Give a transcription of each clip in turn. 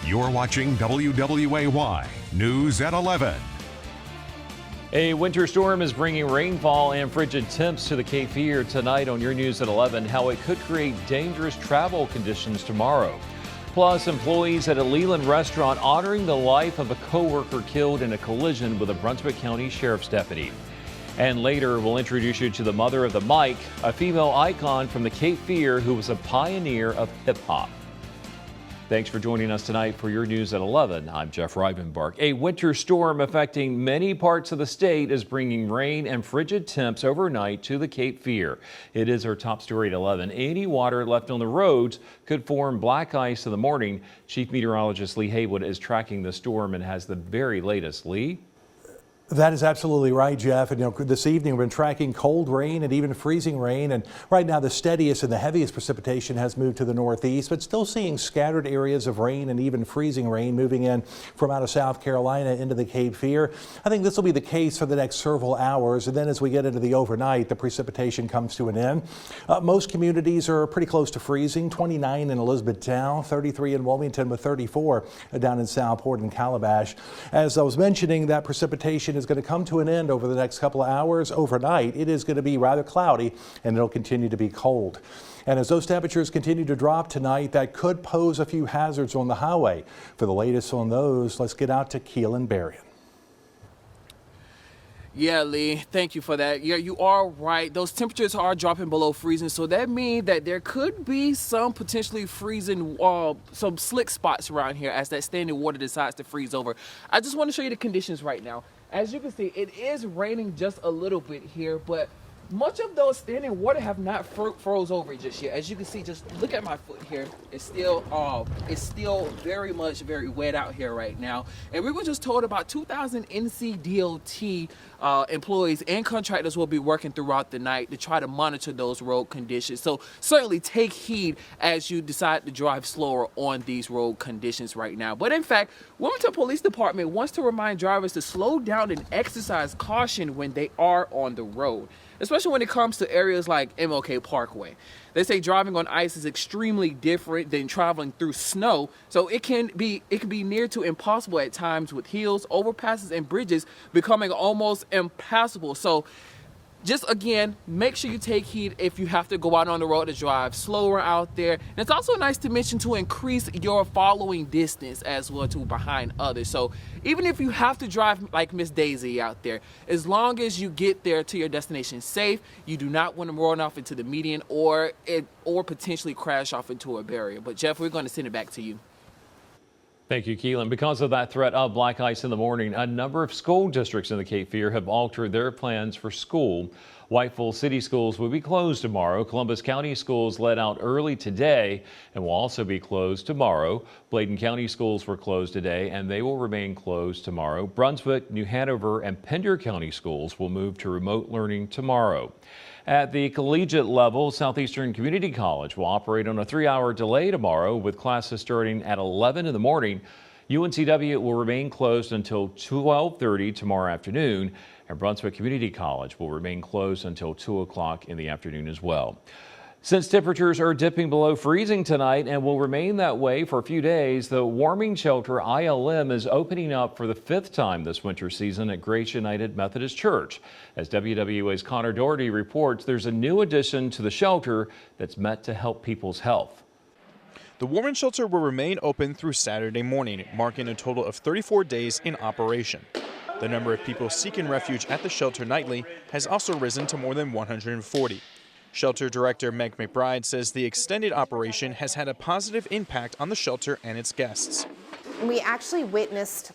You're watching WWAY News at 11. A winter storm is bringing rainfall and frigid temps to the Cape Fear tonight on your News at 11. How it could create dangerous travel conditions tomorrow. Plus, employees at a Leland restaurant honoring the life of a co-worker killed in a collision with a Brunswick County Sheriff's deputy. And later, we'll introduce you to the mother of the mic, a female icon from the Cape Fear who was a pioneer of hip-hop. Thanks for joining us tonight for your News at 11. I'm Jeff Rivenbark. A winter storm affecting many parts of the state is bringing rain and frigid temps overnight to the Cape Fear. It is our top story at 11. Any water left on the roads could form black ice in the morning. Chief Meteorologist Lee Haywood is tracking the storm and has the very latest. Lee? That is absolutely right, Jeff. And this evening we've been tracking cold rain and even freezing rain. And right now the steadiest and the heaviest precipitation has moved to the northeast, but still seeing scattered areas of rain and even freezing rain moving in from out of South Carolina into the Cape Fear. I think this will be the case for the next several hours. And then as we get into the overnight, the precipitation comes to an end. Most communities are pretty close to freezing. 29 in Elizabethtown, 33 in Wilmington with 34 down in Southport and Calabash. As I was mentioning, that precipitation is going to come to an end over the next couple of hours. Overnight, it is going to be rather cloudy and it'll continue to be cold. And as those temperatures continue to drop tonight, that could pose a few hazards on the highway. For the latest on those, let's get out to Keelan Berrien. Yeah, Lee, thank you for that. Yeah, you are right. Those temperatures are dropping below freezing, so that means that there could be some potentially freezing, some slick spots around here as that standing water decides to freeze over. I just want to show you the conditions right now. As you can see, it is raining just a little bit here, but much of those standing water have not froze over just yet. As you can see, just look at my foot here. It's still very wet out here right now. And we were just told about 2,000 NCDOT employees and contractors will be working throughout the night to try to monitor those road conditions. So certainly take heed as you decide to drive slower on these road conditions right now. But in fact, Wilmington Police Department wants to remind drivers to slow down and exercise caution when they are on the road, especially when it comes to areas like MLK Parkway. They say driving on ice is extremely different than traveling through snow, so it can be near to impossible at times, with hills, overpasses, and bridges becoming almost impassable. So just again, make sure you take heed if you have to go out on the road to drive slower out there. And it's also nice to mention to increase your following distance as well too behind others. So even if you have to drive like Miss Daisy out there, as long as you get there to your destination safe, you do not want to run off into the median or potentially crash off into a barrier. But Jeff, we're going to send it back to you. Thank you, Keelan. Because of that threat of black ice in the morning, a number of school districts in the Cape Fear have altered their plans for school. Whiteville City Schools will be closed tomorrow. Columbus County Schools let out early today and will also be closed tomorrow. Bladen County Schools were closed today and they will remain closed tomorrow. Brunswick, New Hanover, and Pender County Schools will move to remote learning tomorrow. At the collegiate level, Southeastern Community College will operate on a 3-hour delay tomorrow with classes starting at 11 in the morning. UNCW will remain closed until 12:30 tomorrow afternoon, and Brunswick Community College will remain closed until 2 o'clock in the afternoon as well. Since temperatures are dipping below freezing tonight and will remain that way for a few days, the warming shelter ILM is opening up for the 5th time this winter season at Grace United Methodist Church. As WWA's Connor Doherty reports, there's a new addition to the shelter that's meant to help people's health. The warming shelter will remain open through Saturday morning, marking a total of 34 days in operation. The number of people seeking refuge at the shelter nightly has also risen to more than 140. Shelter Director Meg McBride says the extended operation has had a positive impact on the shelter and its guests. We actually witnessed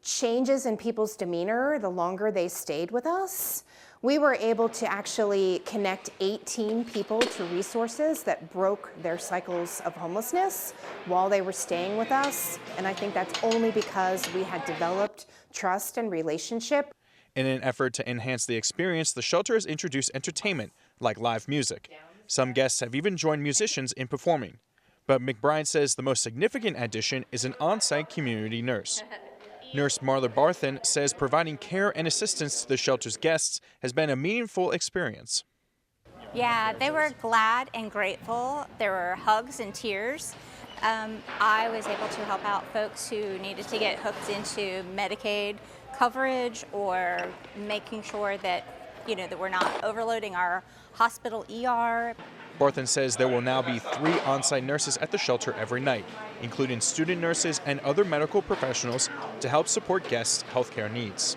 changes in people's demeanor the longer they stayed with us. We were able to actually connect 18 people to resources that broke their cycles of homelessness while they were staying with us. And I think that's only because we had developed trust and relationship. In an effort to enhance the experience, the shelter has introduced entertainment like live music. Some guests have even joined musicians in performing. But McBride says the most significant addition is an on-site community nurse. Nurse Marla Barthen says providing care and assistance to the shelter's guests has been a meaningful experience. Yeah, they were glad and grateful. There were hugs and tears. I was able to help out folks who needed to get hooked into Medicaid coverage or making sure that, that we're not overloading our hospital ER. Borthen says there will now be 3 on-site nurses at the shelter every night, including student nurses and other medical professionals to help support guests' healthcare needs.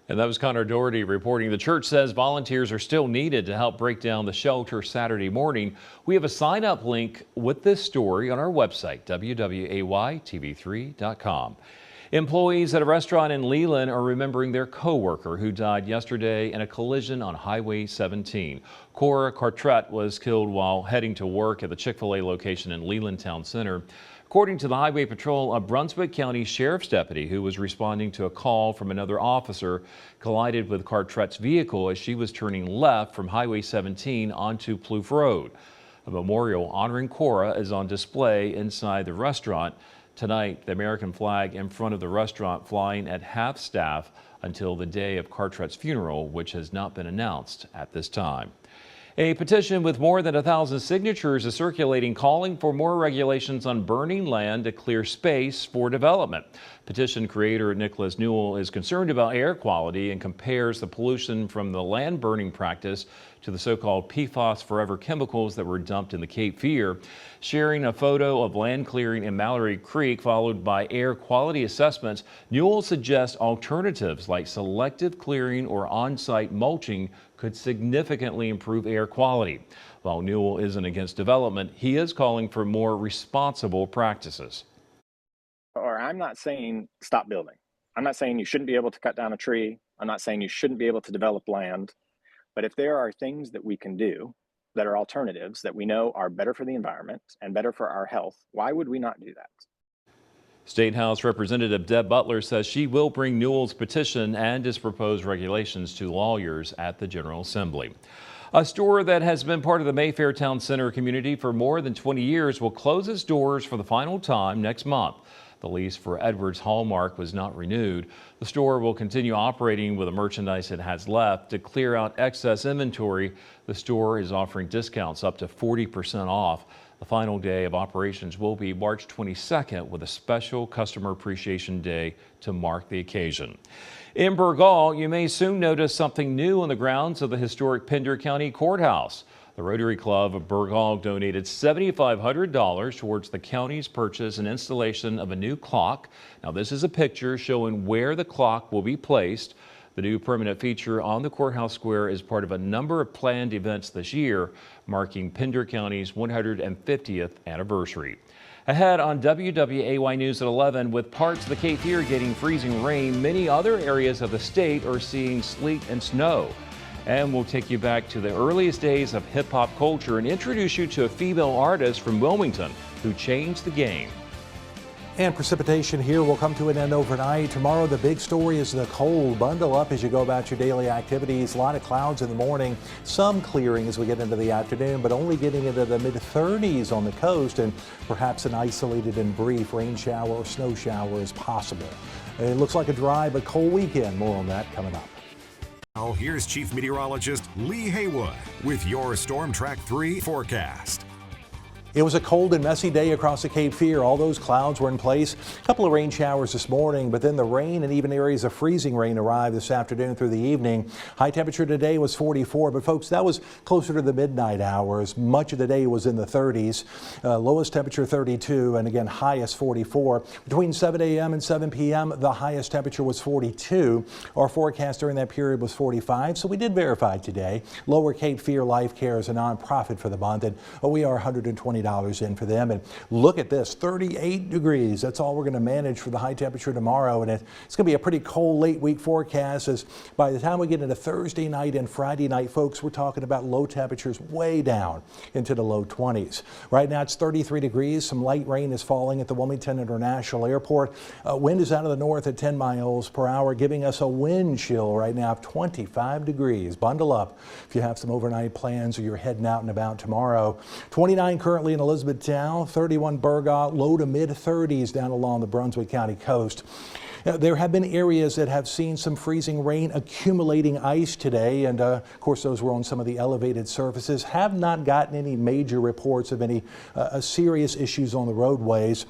And that was Connor Doherty reporting. The church says volunteers are still needed to help break down the shelter Saturday morning. We have a sign-up link with this story on our website, wwaytv3.com. Employees at a restaurant in Leland are remembering their co-worker who died yesterday in a collision on Highway 17. Cora Cartrett was killed while heading to work at the Chick-fil-A location in Leland Town Center. According to the Highway Patrol, a Brunswick County Sheriff's deputy who was responding to a call from another officer collided with Cartrett's vehicle as she was turning left from Highway 17 onto Plouffe Road. A memorial honoring Cora is on display inside the restaurant. Tonight, the American flag in front of the restaurant flying at half-staff until the day of Cartrett's funeral, which has not been announced at this time. A petition with more than 1,000 signatures is circulating calling for more regulations on burning land to clear space for development. Petition creator Nicholas Newell is concerned about air quality and compares the pollution from the land burning practice to the so-called PFAS forever chemicals that were dumped in the Cape Fear. Sharing a photo of land clearing in Mallory Creek followed by air quality assessments, Newell suggests alternatives like selective clearing or on-site mulching could significantly improve air quality. While Newell isn't against development, he is calling for more responsible practices. Or I'm not saying stop building. I'm not saying you shouldn't be able to cut down a tree. I'm not saying you shouldn't be able to develop land. But if there are things that we can do that are alternatives that we know are better for the environment and better for our health, why would we not do that? State House Representative Deb Butler says she will bring Newell's petition and his proposed regulations to lawyers at the General Assembly. A store that has been part of the Mayfair Town Center community for more than 20 years will close its doors for the final time next month. The lease for Edwards Hallmark was not renewed. The store will continue operating with the merchandise it has left. To clear out excess inventory, the store is offering discounts up to 40% off. The final day of operations will be March 22nd with a special Customer Appreciation Day to mark the occasion. In Burgaw, you may soon notice something new on the grounds of the historic Pender County Courthouse. The Rotary Club of Burgaw donated $7,500 towards the county's purchase and installation of a new clock. Now, this is a picture showing where the clock will be placed. The new permanent feature on the courthouse square is part of a number of planned events this year, marking Pender County's 150th anniversary. Ahead on WWAY News at 11, with parts of the Cape Fear getting freezing rain, many other areas of the state are seeing sleet and snow. And we'll take you back to the earliest days of hip-hop culture and introduce you to a female artist from Wilmington who changed the game. And precipitation here will come to an end overnight. Tomorrow, the big story is the cold. Bundle up as you go about your daily activities. A lot of clouds in the morning, some clearing as we get into the afternoon, but only getting into the mid-30s on the coast, and perhaps an isolated and brief rain shower or snow shower is possible. It looks like a dry but cold weekend. More on that coming up. Now, here's Chief Meteorologist Lee Haywood with your Storm Track 3 forecast. It was a cold and messy day across the Cape Fear. All those clouds were in place. A couple of rain showers this morning, but then the rain and even areas of freezing rain arrived this afternoon through the evening. High temperature today was 44, but folks, that was closer to the midnight hours. Much of the day was in the 30s. Lowest temperature 32, and again, highest 44. Between 7 a.m. and 7 p.m., the highest temperature was 42. Our forecast during that period was 45, so we did verify today. Lower Cape Fear Life Care is a nonprofit for the month, and we are $120 in for them. And look at this, 38 degrees. That's all we're going to manage for the high temperature tomorrow. And it's going to be a pretty cold late week forecast, as by the time we get into Thursday night and Friday night, folks, we're talking about low temperatures way down into the low 20s. Right now it's 33 degrees. Some light rain is falling at the Wilmington International Airport. Wind is out of the north at 10 miles per hour, giving us a wind chill right now of 25 degrees. Bundle up if you have some overnight plans or you're heading out and about tomorrow. 29 currently in Elizabethtown, 31 Burgaw, low to mid 30s down along the Brunswick County coast. There have been areas that have seen some freezing rain accumulating ice today, and of course those were on some of the elevated surfaces. Have not gotten any major reports of any serious issues on the roadways.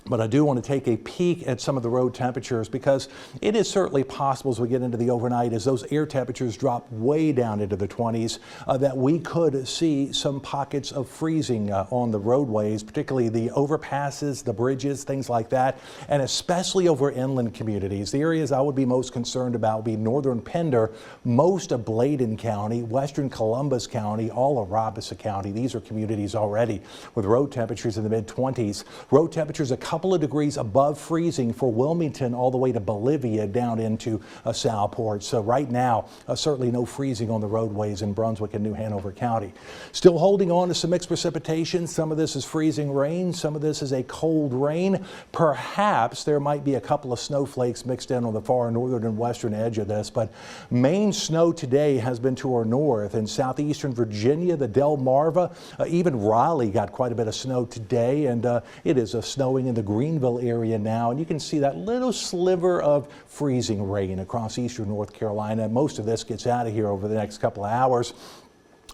But I do want to take a peek at some of the road temperatures, because it is certainly possible as we get into the overnight, as those air temperatures drop way down into the 20s, that we could see some pockets of freezing on the roadways, particularly the overpasses, the bridges, things like that, and especially over inland communities. The areas I would be most concerned about would be northern Pender, most of Bladen County, western Columbus County, all of Robeson County. These are communities already with road temperatures in the mid-20s. Road temperatures a couple of degrees above freezing for Wilmington all the way to Bolivia down into Southport. So right now, certainly no freezing on the roadways in Brunswick and New Hanover County. Still holding on to some mixed precipitation. Some of this is freezing rain. Some of this is a cold rain. Perhaps there might be a couple of snowflakes mixed in on the far northern and western edge of this, but main snow today has been to our north. In southeastern Virginia, the Delmarva, even Raleigh got quite a bit of snow today, and it is snowing in the Greenville area now, and you can see that little sliver of freezing rain across eastern North Carolina. Most of this gets out of here over the next couple of hours.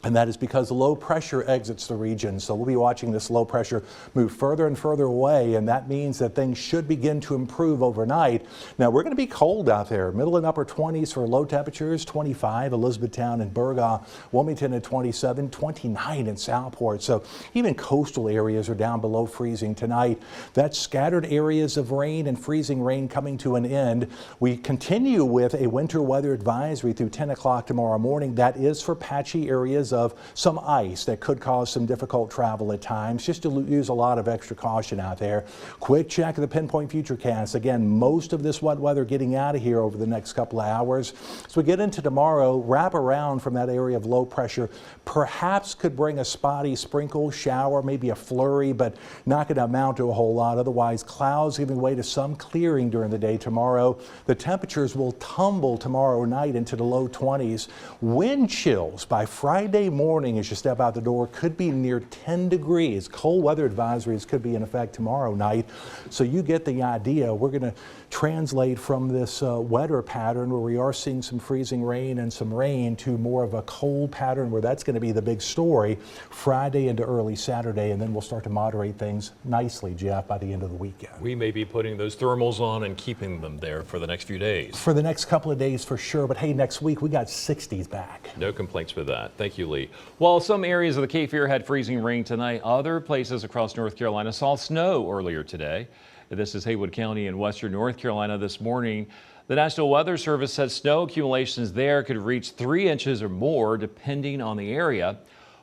And that is because the low pressure exits the region. So we'll be watching this low pressure move further and further away, and that means that things should begin to improve overnight. Now we're going to be cold out there, middle and upper 20s for low temperatures, 25 Elizabethtown and Burgaw, Wilmington at 27, 29 in Southport. So even coastal areas are down below freezing tonight. That's scattered areas of rain and freezing rain coming to an end. We continue with a winter weather advisory through 10 o'clock tomorrow morning. That is for patchy areas of some ice that could cause some difficult travel at times. Just to use a lot of extra caution out there. Quick check of the Pinpoint Futurecast. Again, most of this wet weather getting out of here over the next couple of hours. As we get into tomorrow, wrap around from that area of low pressure perhaps could bring a spotty sprinkle, shower, maybe a flurry, but not going to amount to a whole lot. Otherwise, clouds giving way to some clearing during the day tomorrow. The temperatures will tumble tomorrow night into the low 20s. Wind chills by Friday morning as you step out the door could be near 10 degrees. Cold weather advisories could be in effect tomorrow night. So you get the idea. We're going to translate from this wetter pattern where we are seeing some freezing rain and some rain to more of a cold pattern where that's going to be the big story Friday into early Saturday, and then we'll start to moderate things nicely, Jeff, by the end of the weekend. We may be putting those thermals on and keeping them there for the next few days. For the next couple of days for sure, but hey, next week we got 60s back. No complaints with that. Thank you, Lee. While some areas of the Cape Fear had freezing rain tonight, other places across North Carolina saw snow earlier today. This is Haywood County in western North Carolina this morning. The National Weather Service says snow accumulations there could reach 3 inches or more depending on the area.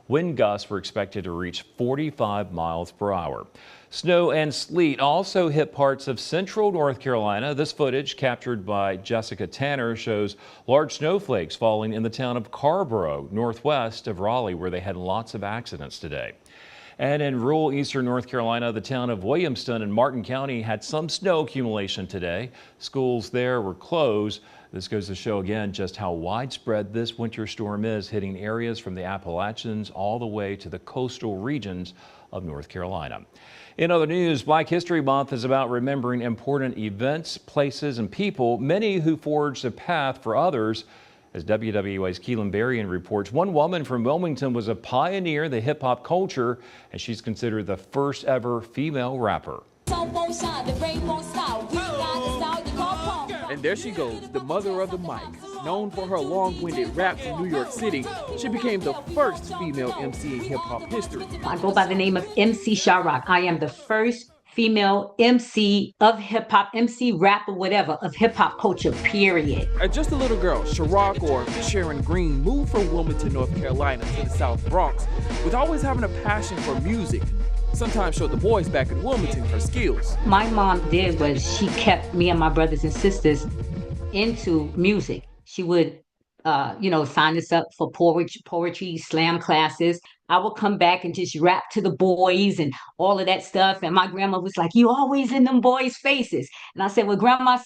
Wind gusts were expected to reach 45 miles per hour. Snow and sleet also hit parts of central North Carolina. This footage captured by Jessica Tanner shows large snowflakes falling in the town of Carborough, northwest of Raleigh, where they had lots of accidents today. And in rural eastern North Carolina, the town of Williamston in Martin County had some snow accumulation today. Schools there were closed. This goes to show again just how widespread this winter storm is, hitting areas from the Appalachians all the way to the coastal regions of North Carolina. In other news, Black History Month is about remembering important events, places, and people, many who forged a path for others. As WWA's Keelan Berrien reports, one woman from Wilmington was a pioneer in the hip-hop culture, and she's considered the first ever female rapper. And there she goes, the mother of the mic. Known for her long-winded rap from New York City, she became the first female MC in hip-hop history. I go by the name of MC Sharrock. I am the first female MC of hip-hop, MC rap or whatever, of hip-hop culture, period. As just a little girl, Sharrock, or Sharon Green, moved from Wilmington, North Carolina to the South Bronx with always having a passion for music. Sometimes showed the boys back in Wilmington her skills. My mom did was she kept me and my brothers and sisters into music. She would, sign us up for poetry slam classes. I would come back and just rap to the boys and all of that stuff. And my grandma was like, "You always in them boys' faces." And I said, "Well, Grandma,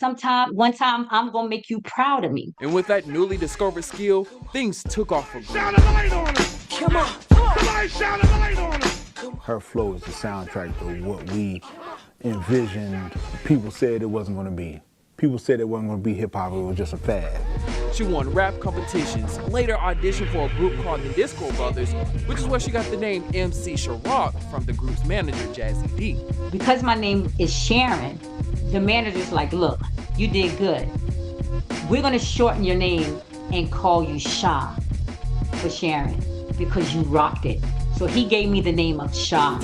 one time, I'm going to make you proud of me." And with that newly discovered skill, things took off for Green. Shine a light on her. Come on. Somebody shine a light on her. Her flow is the soundtrack of what we envisioned people said it wasn't going to be. people said it wasn't going to be hip hop, it was just a fad. She won rap competitions, later auditioned for a group called the Disco Brothers, which is where she got the name MC Sharrock from the group's manager, Jazzy D. Because my name is Sharon, the manager's like, look, you did good. We're gonna shorten your name and call you Sha for Sharon because you rocked it. So he gave me the name of Sha. I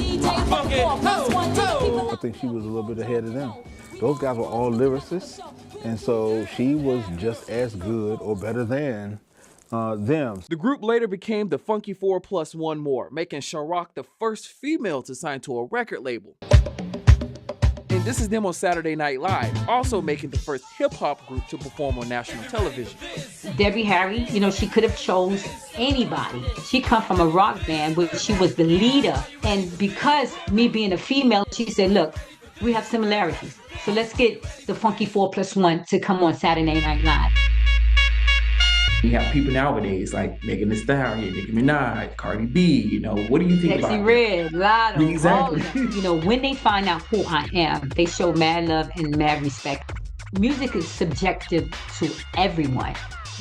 think she was a little bit ahead of them. Those guys were all lyricists, and so she was just as good or better than them. The group later became the Funky 4 plus one more, making Sharrock the first female to sign to a record label. And this is them on Saturday Night Live, also making the first hip-hop group to perform on national television. Debbie Harry, she could have chose anybody. She come from a rock band where she was the leader. And because me being a female, she said, look, we have similarities. So let's get the Funky 4 plus one to come on Saturday Night Live. You have people nowadays like Megan Thee Stallion, Nicki Minaj, Cardi B, what do you think Sexy about Red, Lotto, exactly. When they find out who I am, they show mad love and mad respect. Music is subjective to everyone.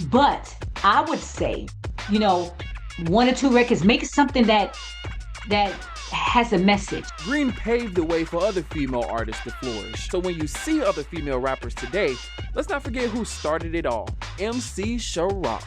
But I would say, 1 or 2 records, make something that has a message. Green paved the way for other female artists to flourish. So when you see other female rappers today, let's not forget who started it all, MC Sharrock.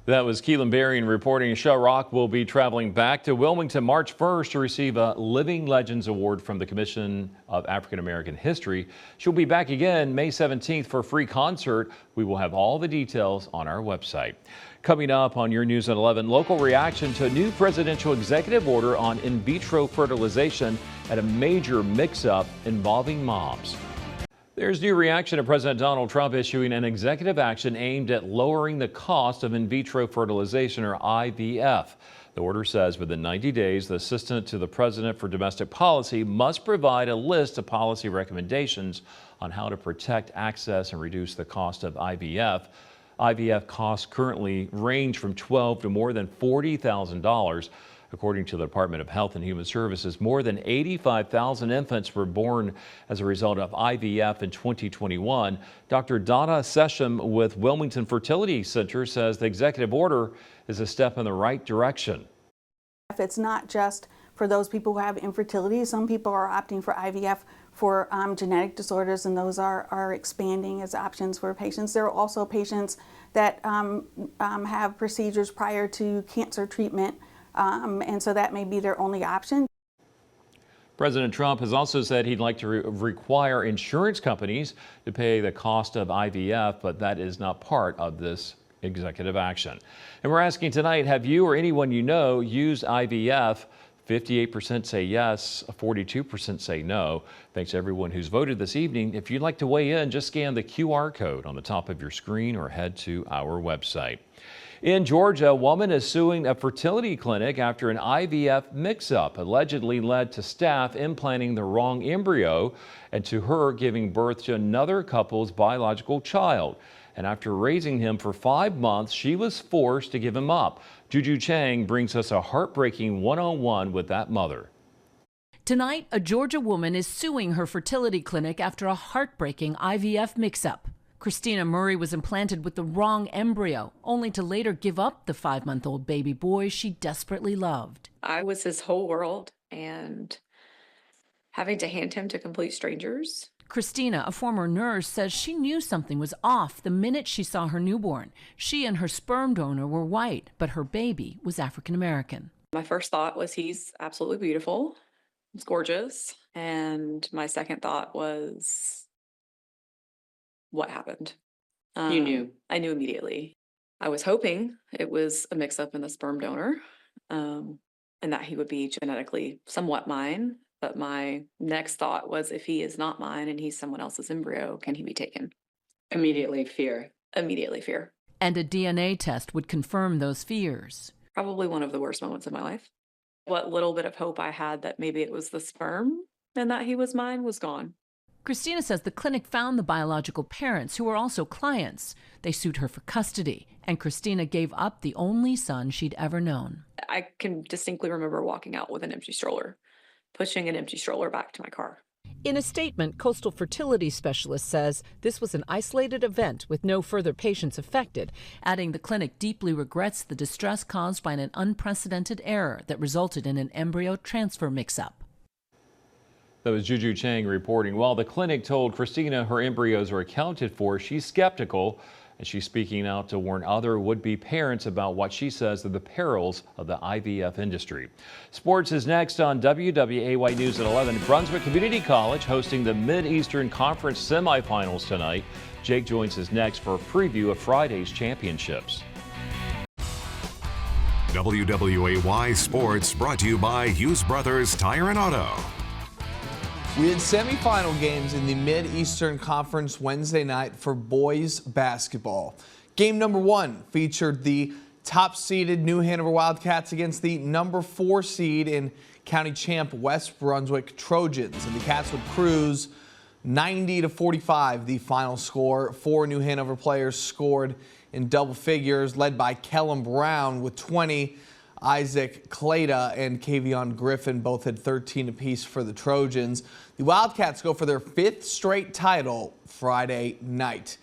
That was Keelan Berrien reporting. Sharrock will be traveling back to Wilmington March 1st to receive a Living Legends Award from the Commission of African American History. She'll be back again May 17th for a free concert. We will have all the details on our website. Coming up on your News at 11, local reaction to a new presidential executive order on in vitro fertilization at a major mix-up involving moms. There's new reaction to President Donald Trump issuing an executive action aimed at lowering the cost of in vitro fertilization, or IVF. The order says within 90 days, the Assistant to the President for Domestic Policy must provide a list of policy recommendations on how to protect access and reduce the cost of IVF. IVF costs currently range from $12,000 to more than $40,000. According to the Department of Health and Human Services, more than 85,000 infants were born as a result of IVF in 2021. Dr. Donna Sesham with Wilmington Fertility Center says the executive order is a step in the right direction. It's not just for those people who have infertility. Some people are opting for IVF for genetic disorders, and those are expanding as options for patients. There are also patients that have procedures prior to cancer treatment. And so that may be their only option. President Trump has also said he'd like to require insurance companies to pay the cost of IVF, but that is not part of this executive action. And we're asking tonight, have you or anyone you know used IVF? 58% say yes, 42% say no. Thanks to everyone who's voted this evening. If you'd like to weigh in, just scan the QR code on the top of your screen or head to our website. In Georgia, a woman is suing a fertility clinic after an IVF mix-up allegedly led to staff implanting the wrong embryo and to her giving birth to another couple's biological child. And after raising him for 5 months, she was forced to give him up. Juju Chang brings us a heartbreaking one-on-one with that mother. Tonight, a Georgia woman is suing her fertility clinic after a heartbreaking IVF mix-up. Christina Murray was implanted with the wrong embryo, only to later give up the 5-month-old baby boy she desperately loved. I was his whole world, and having to hand him to complete strangers. Christina, a former nurse, says she knew something was off the minute she saw her newborn. She and her sperm donor were white, but her baby was African American. My first thought was he's absolutely beautiful. He's gorgeous. And my second thought was, what happened? You knew? I knew immediately. I was hoping it was a mix-up in the sperm donor, and that he would be genetically somewhat mine. But my next thought was, if he is not mine and he's someone else's embryo, can he be taken? Immediately fear. Immediately fear. And a DNA test would confirm those fears. Probably one of the worst moments of my life. What little bit of hope I had that maybe it was the sperm and that he was mine was gone. Christina says the clinic found the biological parents, who were also clients. They sued her for custody, and Christina gave up the only son she'd ever known. I can distinctly remember walking out with an empty stroller, pushing an empty stroller back to my car. In a statement, Coastal Fertility Specialist says this was an isolated event with no further patients affected, adding the clinic deeply regrets the distress caused by an unprecedented error that resulted in an embryo transfer mix-up. That was Juju Chang reporting. While the clinic told Christina her embryos are accounted for, she's skeptical, and she's speaking out to warn other would-be parents about what she says are the perils of the IVF industry. Sports is next on WWAY News at 11. Brunswick Community College hosting the Mid-Eastern Conference semifinals tonight. Jake joins us next for a preview of Friday's championships. WWAY Sports brought to you by Hughes Brothers Tire and Auto. We had semifinal games in the Mid-Eastern Conference Wednesday night for boys basketball. Game number 1 featured the top-seeded New Hanover Wildcats against the number 4 seed in county champ West Brunswick Trojans. And the Cats would cruise 90-45, the final score. 4 New Hanover players scored in double figures, led by Kellum Brown with 20. Isaac Clada and Kavion Griffin both had 13 apiece for the Trojans. The Wildcats go for their 5th straight title Friday night.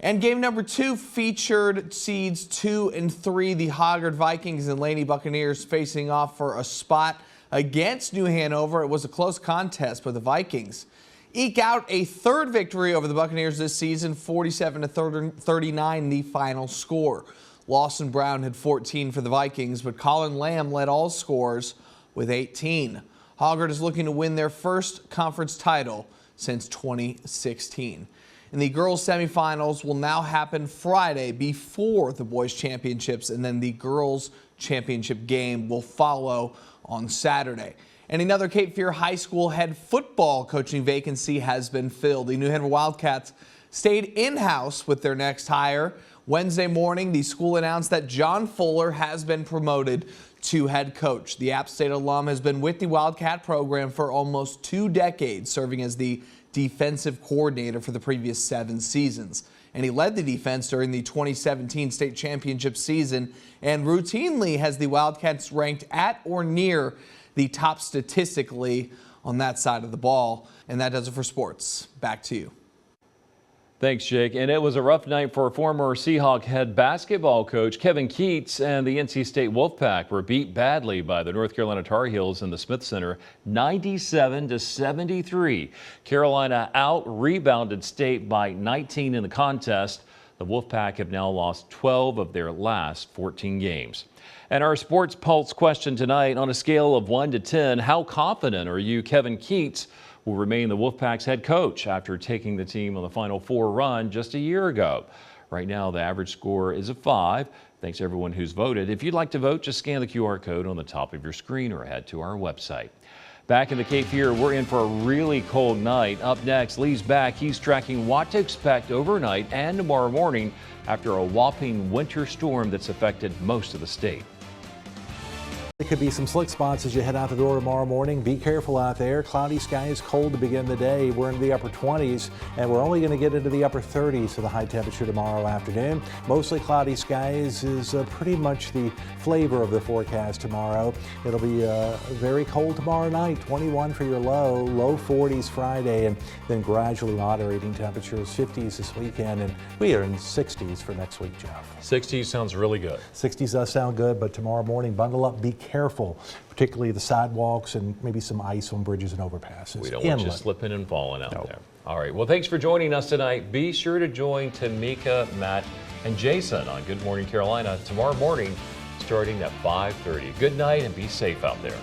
And game number 2 featured seeds 2 and 3, the Hoggard Vikings and Laney Buccaneers facing off for a spot against New Hanover. It was a close contest, but the Vikings eke out a 3rd victory over the Buccaneers this season, 47-39 the final score. Lawson Brown had 14 for the Vikings, but Colin Lamb led all scores with 18. Hoggard is looking to win their first conference title since 2016. And the girls' semifinals will now happen Friday before the boys' championships, and then the girls' championship game will follow on Saturday. And another Cape Fear High School head football coaching vacancy has been filled. The New Hanover Wildcats stayed in-house with their next hire. Wednesday morning, the school announced that John Fuller has been promoted to head coach. The App State alum has been with the Wildcat program for almost 2 decades, serving as the defensive coordinator for the previous 7 seasons. And he led the defense during the 2017 state championship season and routinely has the Wildcats ranked at or near the top statistically on that side of the ball. And that does it for sports. Back to you. Thanks, Jake. And it was a rough night for former Seahawk head basketball coach Kevin Keats, and the NC State Wolfpack were beat badly by the North Carolina Tar Heels in the Smith Center, 97-73. Carolina out-rebounded State by 19 in the contest. The Wolfpack have now lost 12 of their last 14 games. And our Sports Pulse question tonight, on a scale of 1 to 10, how confident are you Kevin Keats will remain the Wolfpack's head coach after taking the team on the Final Four run just a year ago? Right now, the average score is a 5. Thanks to everyone who's voted. If you'd like to vote, just scan the QR code on the top of your screen or head to our website. Back in the Cape Fear, we're in for a really cold night. Up next, Lee's back. He's tracking what to expect overnight and tomorrow morning after a whopping winter storm that's affected most of the state. There could be some slick spots as you head out the door tomorrow morning. Be careful out there. Cloudy skies, cold to begin the day. We're in the upper 20s, and we're only going to get into the upper 30s for the high temperature tomorrow afternoon. Mostly cloudy skies is pretty much the flavor of the forecast tomorrow. It'll be very cold tomorrow night, 21 for your low 40s Friday, and then gradually moderating temperatures, 50s this weekend, and we are in 60s for next week, Jeff. 60s sounds really good. 60s does sound good, but tomorrow morning, bundle up, be careful, particularly the sidewalks and maybe some ice on bridges and overpasses. We don't want you slipping and falling out there. All right, well, thanks for joining us tonight. Be sure to join Tamika, Matt, and Jason on Good Morning Carolina tomorrow morning starting at 5:30. Good night and be safe out there.